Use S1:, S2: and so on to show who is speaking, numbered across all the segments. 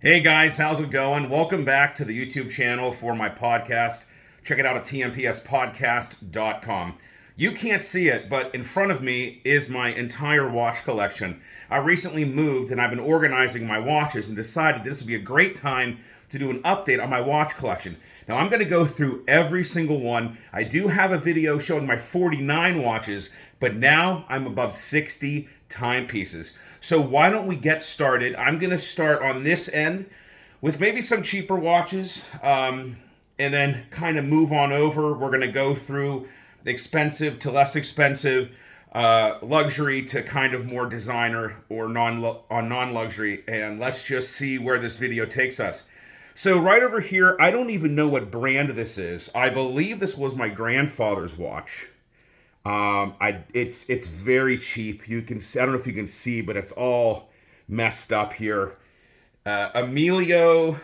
S1: Hey guys, how's it going? Welcome back to the YouTube channel for my podcast. Check it out at tmpspodcast.com. You can't see it, but in front of me is my entire watch collection. I recently moved and I've been organizing my watches and decided this would be a great time to do an update on my watch collection. Now I'm going to go through every single one. I do have a video showing my 49 watches, but now I'm above 60 timepieces. So why don't we get started? I'm going to start on this end with maybe some cheaper watches, and then kind of move on over. We're going to go through expensive to less expensive, luxury to kind of more designer or non-luxury, and let's just see where this video takes us. So right over here, I don't even know what brand this is. I believe this was my grandfather's watch. It's very cheap. You can see, I don't know if you can see, but it's all messed up here. Emilio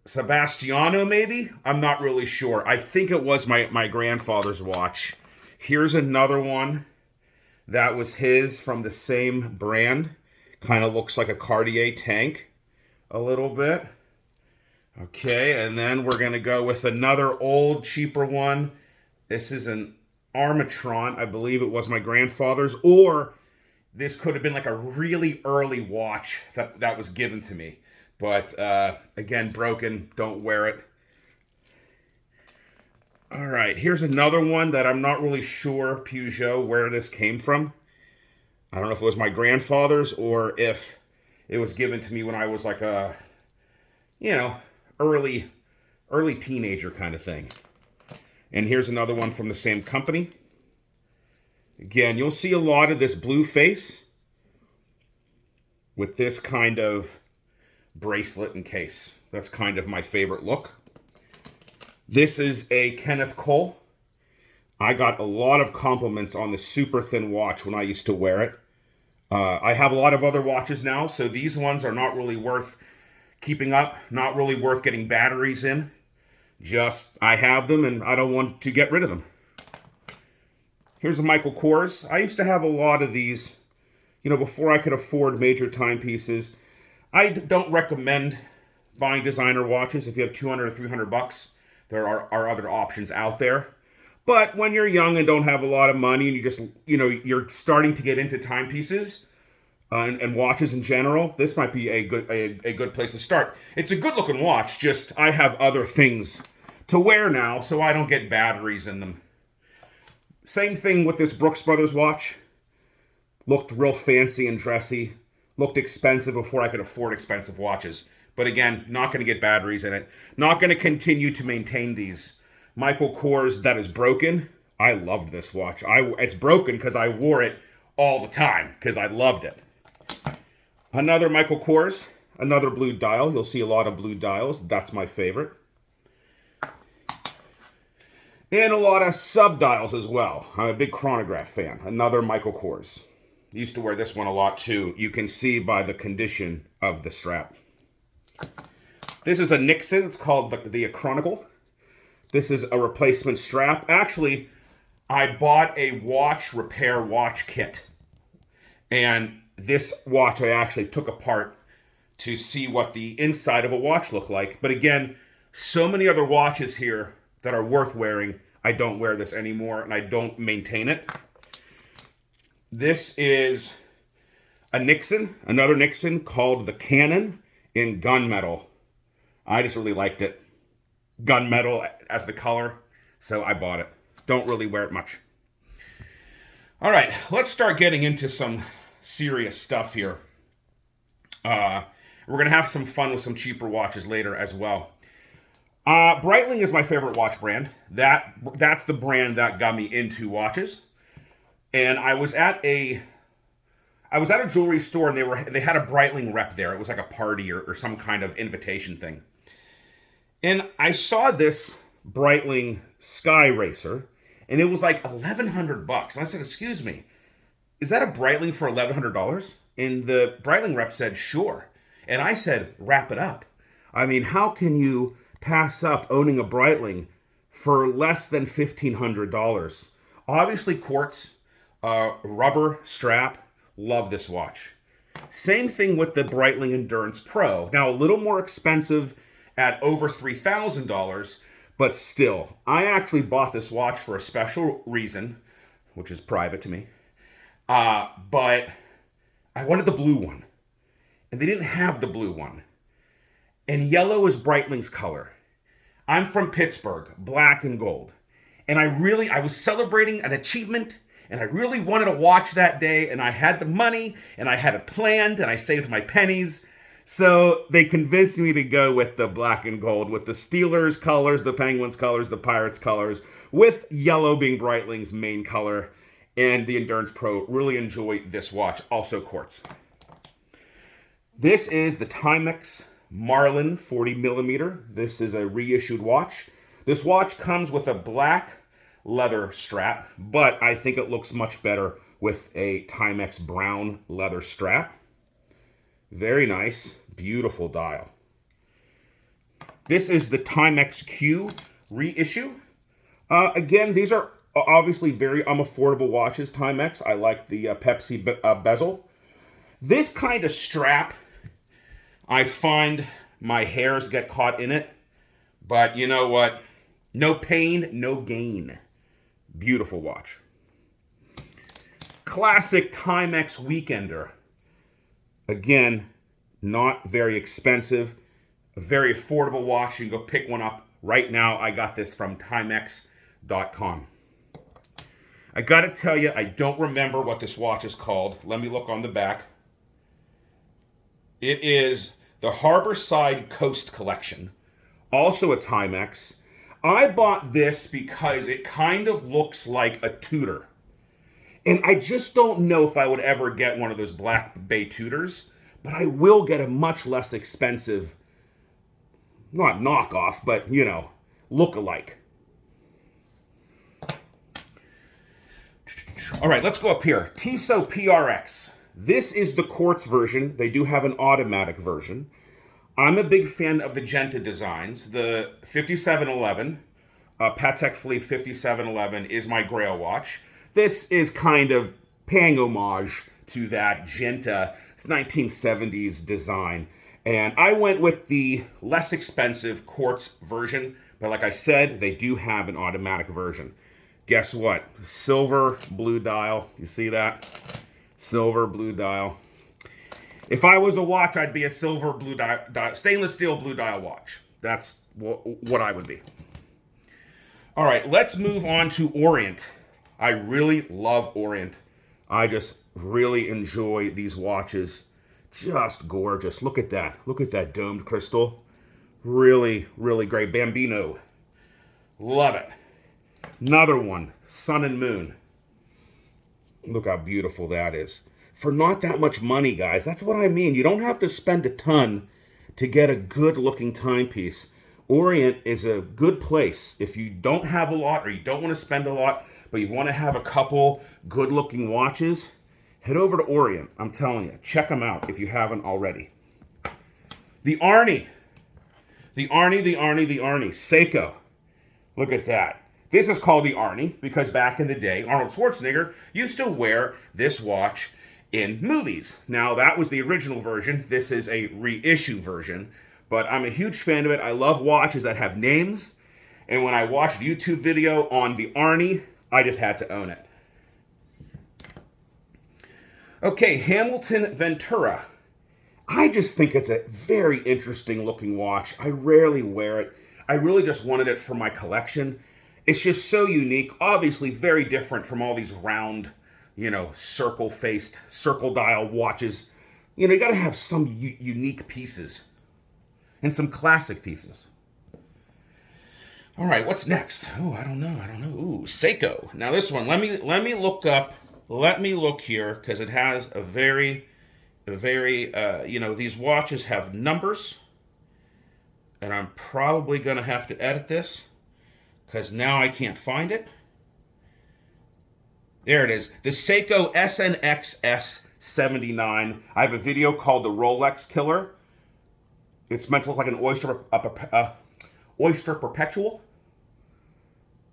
S1: Sebastiano, maybe? I'm not really sure. I think it was my grandfather's watch. Here's another one that was his from the same brand. Kind of looks like a Cartier tank a little bit. Okay, and then we're going to go with another old, cheaper one. This is an Armatron. I believe it was my grandfather's, or this could have been like a really early watch that was given to me. But again, broken. Don't wear it. All right, here's another one that I'm not really sure, Peugeot, where this came from. I don't know if it was my grandfather's or if it was given to me when I was like a, early teenager kind of thing. And here's another one from the same company. Again, you'll see a lot of this blue face with this kind of bracelet and case. That's kind of my favorite look. This is a Kenneth Cole. I got a lot of compliments on the super thin watch when I used to wear it. I have a lot of other watches now, so these ones are not really worth keeping up, not really worth getting batteries in. Just, I have them and I don't want to get rid of them. Here's a Michael Kors. I used to have a lot of these, before I could afford major timepieces. I don't recommend buying designer watches if you have 200 or 300 bucks. There are other options out there. But when you're young and don't have a lot of money and you just, you're starting to get into timepieces and watches in general, this might be a good place to start. It's a good looking watch, just I have other things to wear now, so I don't get batteries in them. Same thing with this Brooks Brothers watch. Looked real fancy and dressy. Looked expensive before I could afford expensive watches. But again, not going to get batteries in it. Not going to continue to maintain these. Michael Kors, that is broken. I loved this watch. It's broken because I wore it all the time because I loved it. Another Michael Kors, another blue dial. You'll see a lot of blue dials. That's my favorite. And a lot of sub-dials as well. I'm a big chronograph fan. Another Michael Kors. Used to wear this one a lot too. You can see by the condition of the strap. This is a Nixon. It's called the Chronicle. This is a replacement strap. Actually, I bought a watch repair watch kit. And this watch I actually took apart to see what the inside of a watch looked like. But again, so many other watches here that are worth wearing. I don't wear this anymore and I don't maintain it. This is a Nixon, another Nixon called the Cannon in gunmetal. I just really liked it. Gunmetal as the color, so I bought it. Don't really wear it much. All right, let's start getting into some serious stuff here. We're going to have some fun with some cheaper watches later as well. Breitling is my favorite watch brand. That's the brand that got me into watches. And I was at a jewelry store and they had a Breitling rep there. It was like a party or some kind of invitation thing. And I saw this Breitling Sky Racer and it was like $1,100 bucks. And I said, "Excuse me, is that a Breitling for $1,100?" And the Breitling rep said, "Sure." And I said, "Wrap it up." I mean, how can you pass up owning a Breitling for less than $1,500? Obviously quartz, rubber strap. Love this watch. Same thing with the Breitling Endurance Pro. Now, a little more expensive at over $3,000, but still, I actually bought this watch for a special reason, which is private to me. But I wanted the blue one, and they didn't have the blue one. And yellow is Breitling's color. I'm from Pittsburgh, black and gold. And I was celebrating an achievement, and I really wanted a watch that day, and I had the money, and I had it planned, and I saved my pennies. So they convinced me to go with the black and gold, with the Steelers colors, the Penguins colors, the Pirates colors, with yellow being Breitling's main color. And the Endurance Pro, really enjoy this watch. Also quartz. This is the Timex Marlin 40 millimeter. This is a reissued watch. This watch comes with a black leather strap, but I think it looks much better with a Timex brown leather strap. Very nice, beautiful dial. This is the Timex Q reissue. Again, these are obviously very affordable watches, Timex. I like the Pepsi bezel. This kind of strap, I find my hairs get caught in it, but you know what? No pain, no gain. Beautiful watch. Classic Timex Weekender. Again, not very expensive. A very affordable watch. You can go pick one up right now. I got this from Timex.com. I gotta tell you, I don't remember what this watch is called. Let me look on the back. It is the Harborside Coast Collection. Also a Timex. I bought this because it kind of looks like a Tudor. And I just don't know if I would ever get one of those Black Bay Tudors, but I will get a much less expensive, not knockoff, but, you know, look-alike. All right, let's go up here. Tissot PRX. This is the quartz version. They do have an automatic version. I'm a big fan of the Genta designs. The 5711, Patek Philippe 5711 is my grail watch. This is kind of paying homage to that Genta 1970s design. And I went with the less expensive quartz version, but like I said, they do have an automatic version. Guess what? Silver blue dial. You see that? Silver blue dial. If I was a watch, I'd be a silver blue dial, stainless steel blue dial watch. That's what I would be. All right, let's move on to Orient. I really love Orient. I just really enjoy these watches. Just gorgeous. Look at that. Look at that domed crystal. Really, really great. Bambino. Love it. Another one, Sun and Moon. Look how beautiful that is. For not that much money, guys. That's what I mean. You don't have to spend a ton to get a good-looking timepiece. Orient is a good place if you don't have a lot or you don't want to spend a lot, but you want to have a couple good-looking watches. Head over to Orient. I'm telling you, check them out if you haven't already. The Arnie. The Arnie. Seiko. Look at that. This is called the Arnie because back in the day, Arnold Schwarzenegger used to wear this watch in movies. Now, that was the original version. This is a reissue version, but I'm a huge fan of it. I love watches that have names, and when I watched a YouTube video on the Arnie, I just had to own it. Okay, Hamilton Ventura. I just think it's a very interesting looking watch. I rarely wear it. I really just wanted it for my collection. It's just so unique, obviously very different from all these round, circle-faced, circle dial watches. You got to have some unique pieces and some classic pieces. All right, what's next? Oh, I don't know. Ooh, Seiko. Now this one, let me look up. Let me look here because it has a very, these watches have numbers, and I'm probably going to have to edit this because now I can't find it. There it is. The Seiko SNX S79. I have a video called The Rolex Killer. It's meant to look like an Oyster Perpetual.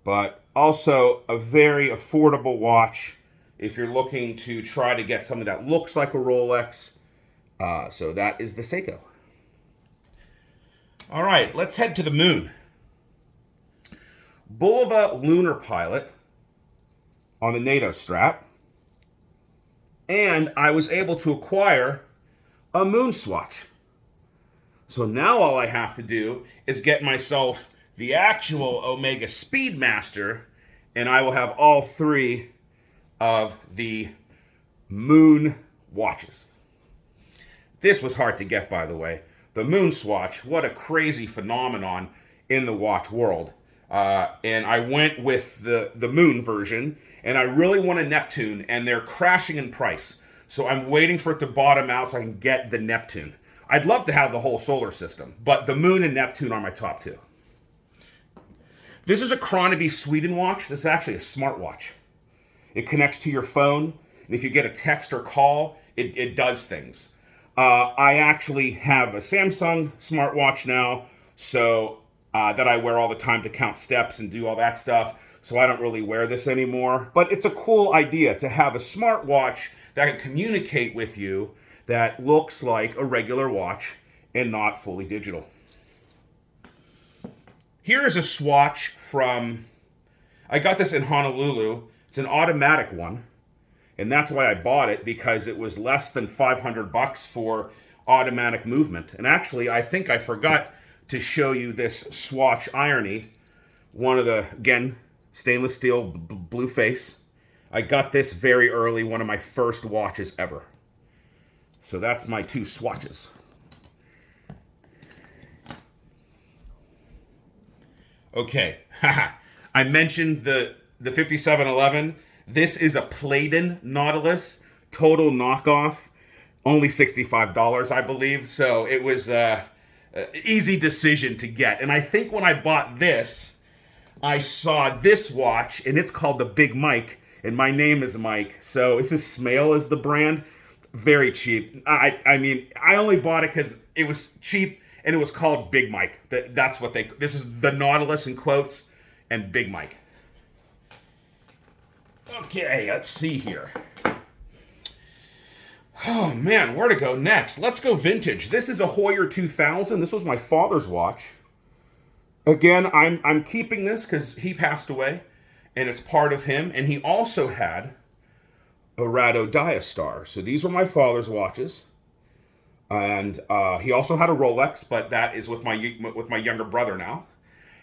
S1: But also a very affordable watch if you're looking to try to get something that looks like a Rolex So that is the Seiko. All right, let's head to the moon. Bulova lunar pilot on the NATO strap. And I was able to acquire a moon swatch. So now all I have to do is get myself the actual Omega Speedmaster, and I will have all three of the moon watches. This was hard to get, by the way. The moon swatch, what a crazy phenomenon in the watch world. And I went with the moon version, and I really want a Neptune, and they're crashing in price. So I'm waiting for it to bottom out so I can get the Neptune. I'd love to have the whole solar system, but the moon and Neptune are my top two. This is a Kronaby Sweden watch. This is actually a smartwatch. It connects to your phone, and if you get a text or call, it does things. I actually have a Samsung smartwatch now, so that I wear all the time to count steps and do all that stuff, so I don't really wear this anymore. But it's a cool idea to have a smartwatch that can communicate with you that looks like a regular watch and not fully digital. Here is a swatch from, I got this in Honolulu. It's an automatic one, and that's why I bought it, because it was less than $500 for automatic movement. And actually, I think I forgot to show you this swatch irony. One of the, again, stainless steel blue face. I got this very early, one of my first watches ever. So that's my two swatches. Okay, I mentioned the 5711. This is a Playdon Nautilus, total knockoff, only $65, I believe. So it was an easy decision to get. And I think when I bought this, I saw this watch, and it's called the Big Mike, and my name is Mike. So this is Smale is the brand. Very cheap. I mean, I only bought it because it was cheap, and it was called Big Mike. That's what this is the Nautilus in quotes, and Big Mike. Okay, let's see here. Oh man, where to go next? Let's go vintage. This is a Hoyer 2000. This was my father's watch. Again, I'm keeping this because he passed away, and it's part of him. And he also had a Rado Diastar. So these were my father's watches. And he also had a Rolex, but that is with my younger brother now.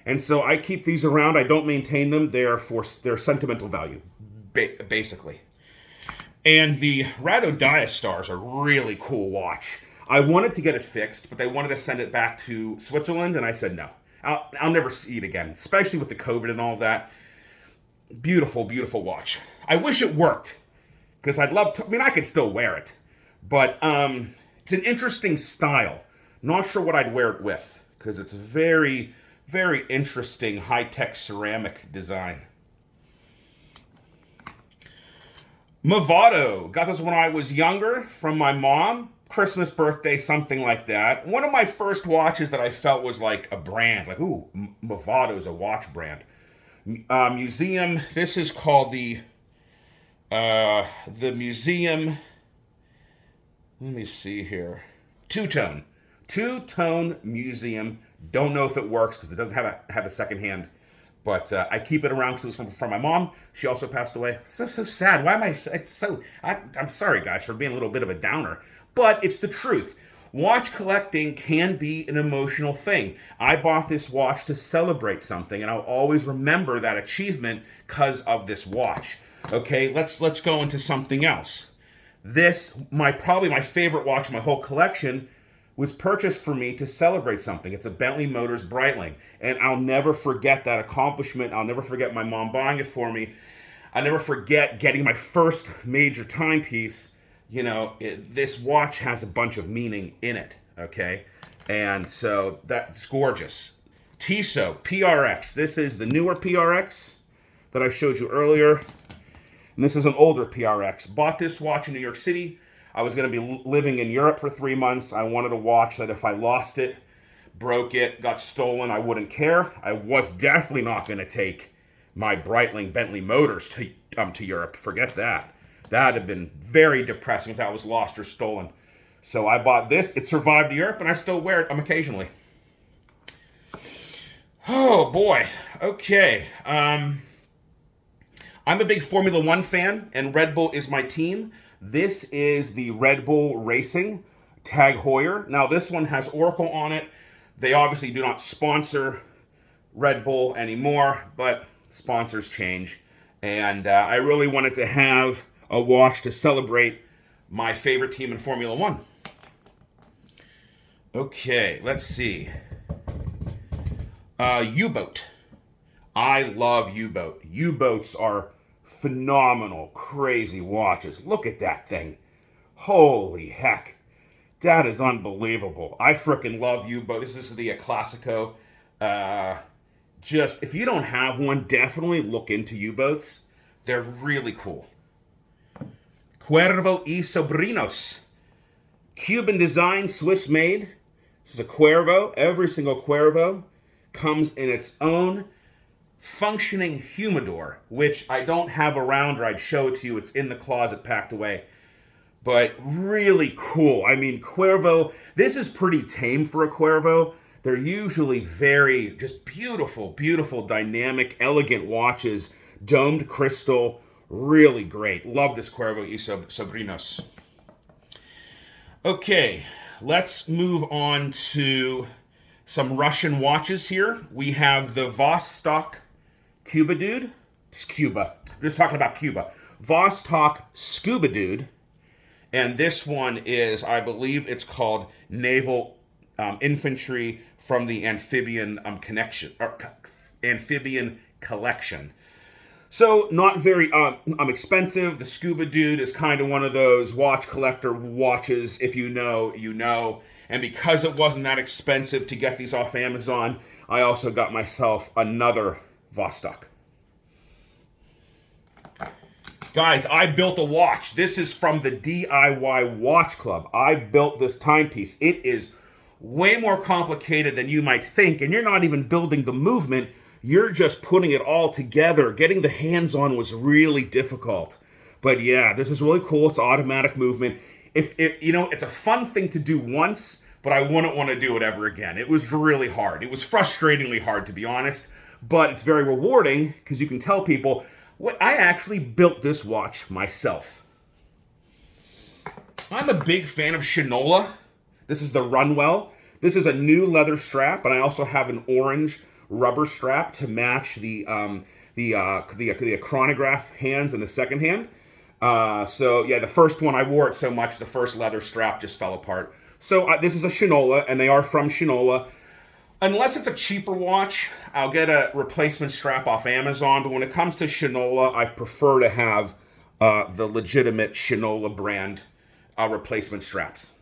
S1: And so I keep these around. I don't maintain them. They're for their sentimental value, basically. And the Rado Diastar is a really cool watch. I wanted to get it fixed, but they wanted to send it back to Switzerland, and I said no. I'll never see it again, especially with the COVID and all that. Beautiful, beautiful watch. I wish it worked, because I'd love to. I mean, I could still wear it, but it's an interesting style. Not sure what I'd wear it with, because it's a very, very interesting high-tech ceramic design. Movado. Got this when I was younger from my mom. Christmas, birthday, something like that. One of my first watches that I felt was like a brand. Like, ooh, Movado's a watch brand. Museum. This is called the Museum. Let me see here. Two-tone. Two-tone Museum. Don't know if it works because it doesn't have a second hand. But I keep it around because it was from my mom. She also passed away. It's so sad. Why am I? It's so. I'm sorry, guys, for being a little bit of a downer. But it's the truth. Watch collecting can be an emotional thing. I bought this watch to celebrate something, and I'll always remember that achievement because of this watch. Okay, let's go into something else. This, probably my favorite watch in my whole collection, was purchased for me to celebrate something. It's a Bentley Motors Breitling, and I'll never forget that accomplishment. I'll never forget my mom buying it for me. I'll never forget getting my first major timepiece. You know, this watch has a bunch of meaning in it, okay? And so that's gorgeous. Tissot PRX. This is the newer PRX that I showed you earlier. And this is an older PRX. Bought this watch in New York City. I was going to be living in Europe for 3 months. I wanted a watch that if I lost it, broke it, got stolen, I wouldn't care. I was definitely not going to take my Breitling Bentley Motors to Europe. Forget that. That would have been very depressing if that was lost or stolen. So I bought this. It survived Europe, and I still wear it occasionally. Oh, boy. Okay. I'm a big Formula One fan, and Red Bull is my team. This is the Red Bull Racing Tag Heuer. Now, this one has Oracle on it. They obviously do not sponsor Red Bull anymore, but sponsors change. And I really wanted to have a watch to celebrate my favorite team in Formula One. Okay, let's see. U-boat. I love U-boat. U-boats are phenomenal, crazy watches. Look at that thing. Holy heck. That is unbelievable. I freaking love U-boat. This is the Classico. If you don't have one, definitely look into U-boats. They're really cool. Cuervo y Sobrinos. Cuban design, Swiss made. This is a Cuervo. Every single Cuervo comes in its own functioning humidor, which I don't have around, or I'd show it to you. It's in the closet packed away. But really cool. I mean, Cuervo, this is pretty tame for a Cuervo. They're usually very, just beautiful, beautiful, dynamic, elegant watches. Domed crystal, really great. Love this Cuervo y Sobrinos. Okay, let's move on to some Russian watches here. We have the Vostok Cuba Dude. It's Cuba. I'm just talking about Cuba. Vostok Scuba Dude. And this one is, I believe it's called Naval Infantry from the Amphibian Amphibian Collection. So not very expensive. The Scuba Dude is kind of one of those watch collector watches. If you know, you know. And because it wasn't that expensive to get these off Amazon, I also got myself another Vostok. Guys, I built a watch. This is from the DIY Watch Club. I built this timepiece. It is way more complicated than you might think, and you're not even building the movement. You're just putting it all together. Getting the hands on was really difficult. But yeah, this is really cool. It's automatic movement. It's a fun thing to do once, but I wouldn't want to do it ever again. It was really hard. It was frustratingly hard, to be honest, but it's very rewarding because you can tell people, I actually built this watch myself. I'm a big fan of Shinola. This is the Runwell. This is a new leather strap, and I also have an orange rubber strap to match the chronograph hands in the second hand. So yeah, the first one, I wore it so much, the first leather strap just fell apart. So this is a Shinola, and they are from Shinola. Unless it's a cheaper watch, I'll get a replacement strap off Amazon. But when it comes to Shinola, I prefer to have the legitimate Shinola brand replacement straps.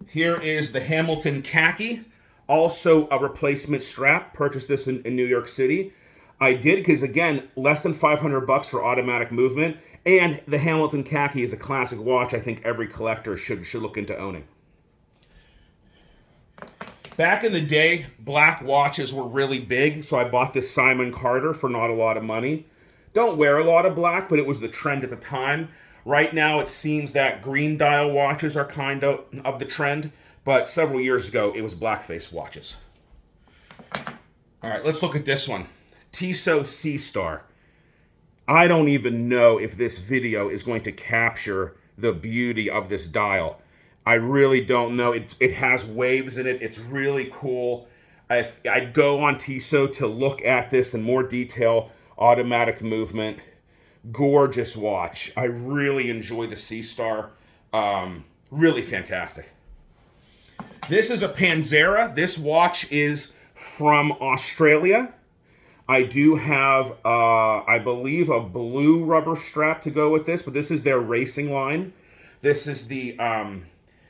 S1: Here is the Hamilton Khaki, also a replacement strap. Purchased this in New York City. I did because, again, less than $500 for automatic movement. And the Hamilton Khaki is a classic watch I think every collector should look into owning. Back in the day, black watches were really big, so I bought this Simon Carter for not a lot of money. Don't wear a lot of black, but it was the trend at the time. Right now, it seems that green dial watches are kind of the trend, but several years ago, it was black-face watches. All right, let's look at this one. Tissot Seastar. I don't even know if this video is going to capture the beauty of this dial. I really don't know. It has waves in it. It's really cool. I'd go on Tissot to look at this in more detail. Automatic movement. Gorgeous watch. I really enjoy the Seastar. Really fantastic. This is a Panzera. This watch is from Australia. I do have, I believe, a blue rubber strap to go with this, but this is their racing line. This is the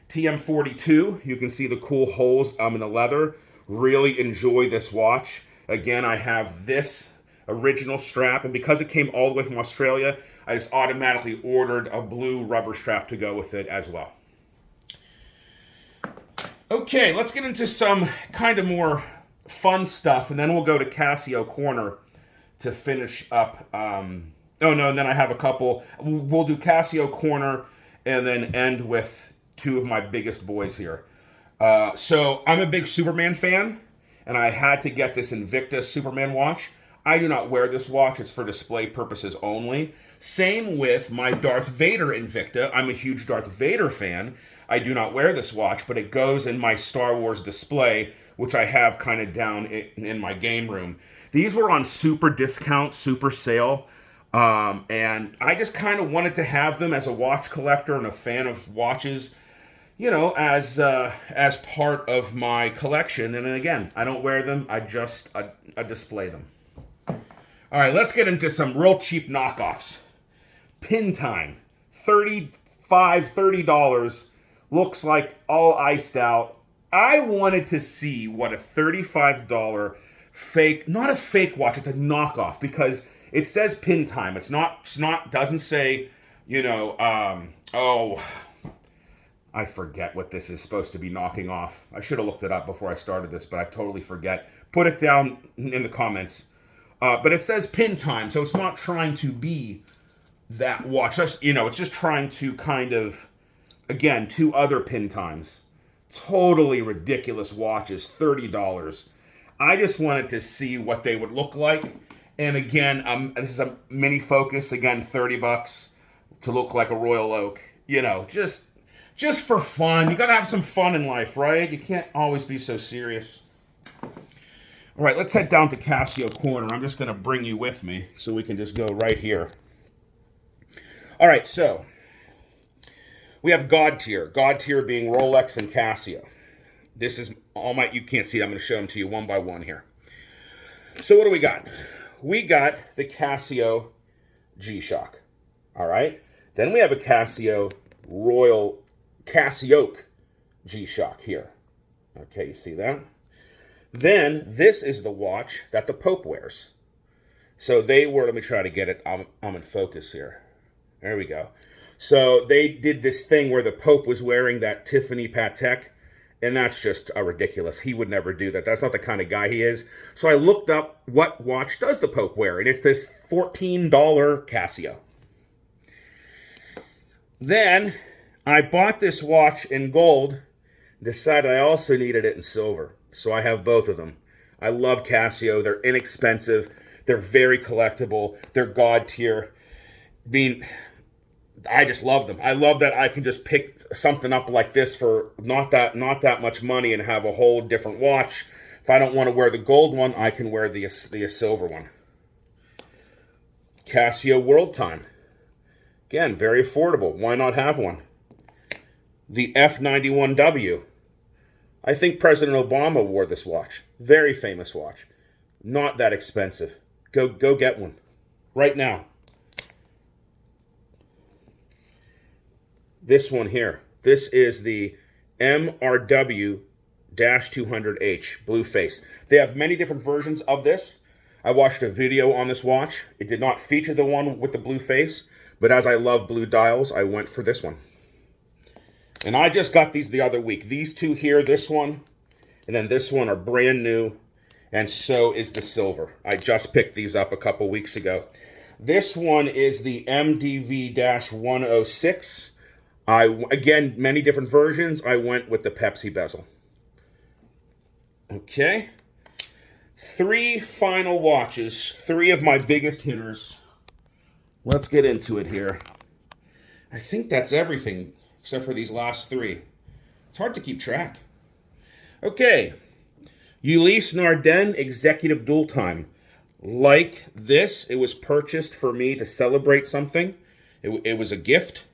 S1: TM42. You can see the cool holes in the leather. Really enjoy this watch. Again, I have this original strap, and because it came all the way from Australia, I just automatically ordered a blue rubber strap to go with it as well. Okay, let's get into some kind of more fun stuff, and then we'll go to Casio Corner to finish up. And then I have a couple. We'll do Casio Corner, and then end with two of my biggest boys here. So I'm a big Superman fan, and I had to get this Invicta Superman watch. I do not wear this watch. It's for display purposes only. Same with my Darth Vader Invicta. I'm a huge Darth Vader fan. I do not wear this watch, but it goes in my Star Wars display, which I have kind of down in my game room. These were on super discount, super sale, and I just kind of wanted to have them as a watch collector and a fan of watches, you know, as part of my collection. And again, I don't wear them. I just display them. All right, let's get into some real cheap knockoffs. Pin Time, $30. Looks like all iced out. I wanted to see what a $35 fake, not a fake watch, it's a knockoff, because it says Pin Time. It's not, doesn't say, you know, I forget what this is supposed to be knocking off. I should have looked it up before I started this, but I totally forget. Put it down in the comments. But it says Pin Time, so it's not trying to be that watch. Just, you know, it's just trying to kind of, again, two other Pin Times. Totally ridiculous watches, $30. I just wanted to see what they would look like. And again, this is a mini focus, again, $30 to look like a Royal Oak. You know, just for fun. You gotta have some fun in life, right? You can't always be so serious. All right, let's head down to Casio Corner. I'm just going to bring you with me so we can just go right here. All right, so we have God tier. God tier being Rolex and Casio. This is all my, you can't see, I'm going to show them to you one by one here. So what do we got? We got the Casio G-Shock. All right. Then we have a Casio Casio G-Shock here. Okay, you see that? Then this is the watch that the Pope wears. So they were, let me try to get it. I'm in focus here. There we go. So they did this thing where the Pope was wearing that Tiffany Patek, and that's just ridiculous. He would never do that. That's not the kind of guy he is. So I looked up what watch does the Pope wear, and it's this $14 Casio. Then I bought this watch in gold, decided I also needed it in silver. So I have both of them. I love Casio. They're inexpensive. They're very collectible. They're God tier. I just love them. I love that I can just pick something up like this for not that much money and have a whole different watch. If I don't want to wear the gold one, I can wear the silver one. Casio World Time. Again, very affordable. Why not have one? The F91W. I think President Obama wore this watch. Very famous watch. Not that expensive. Go get one. Right now. This one here. This is the MRW-200H Blue Face. They have many different versions of this. I watched a video on this watch. It did not feature the one with the blue face, but as I love blue dials, I went for this one. And I just got these the other week. These two here, this one, and then this one are brand new, and so is the silver. I just picked these up a couple weeks ago. This one is the MDV-106. Again, many different versions. I went with the Pepsi bezel. Okay. 3 final watches, 3 of my biggest hitters. Let's get into it here. I think that's everything, except for these last 3. It's hard to keep track. Okay. Ulysse Nardin Executive Dual Time. Like this, it was purchased for me to celebrate something. It was a gift.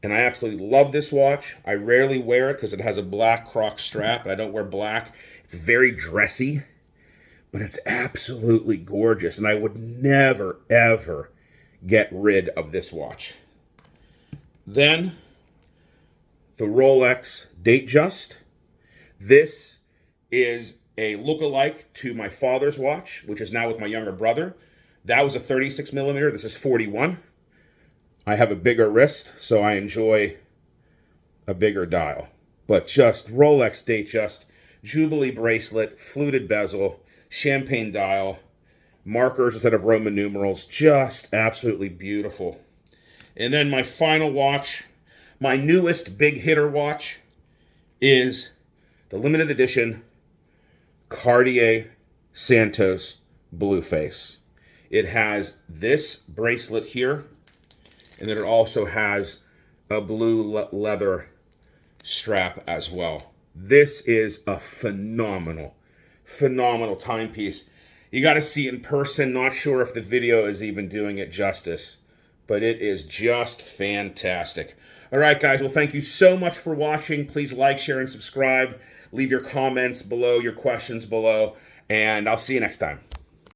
S1: And I absolutely love this watch. I rarely wear it because it has a black croc strap, and I don't wear black. It's very dressy, but it's absolutely gorgeous. And I would never, ever get rid of this watch. Then, the Rolex Datejust. This is a look-alike to my father's watch, which is now with my younger brother. That was a 36 millimeter. This is 41. I have a bigger wrist, so I enjoy a bigger dial. But just Rolex Datejust, Jubilee bracelet, fluted bezel, champagne dial, markers instead of Roman numerals. Just absolutely beautiful. And then my final watch, My newest big hitter watch is the limited edition Cartier Santos Blueface. It has this bracelet here, and then it also has a blue leather strap as well. This is a phenomenal timepiece. You got to see it in person. Not sure if the video is even doing it justice, but it is just fantastic. All right, guys. Well, thank you so much for watching. Please like, share, and subscribe. Leave your comments below, your questions below, and I'll see you next time.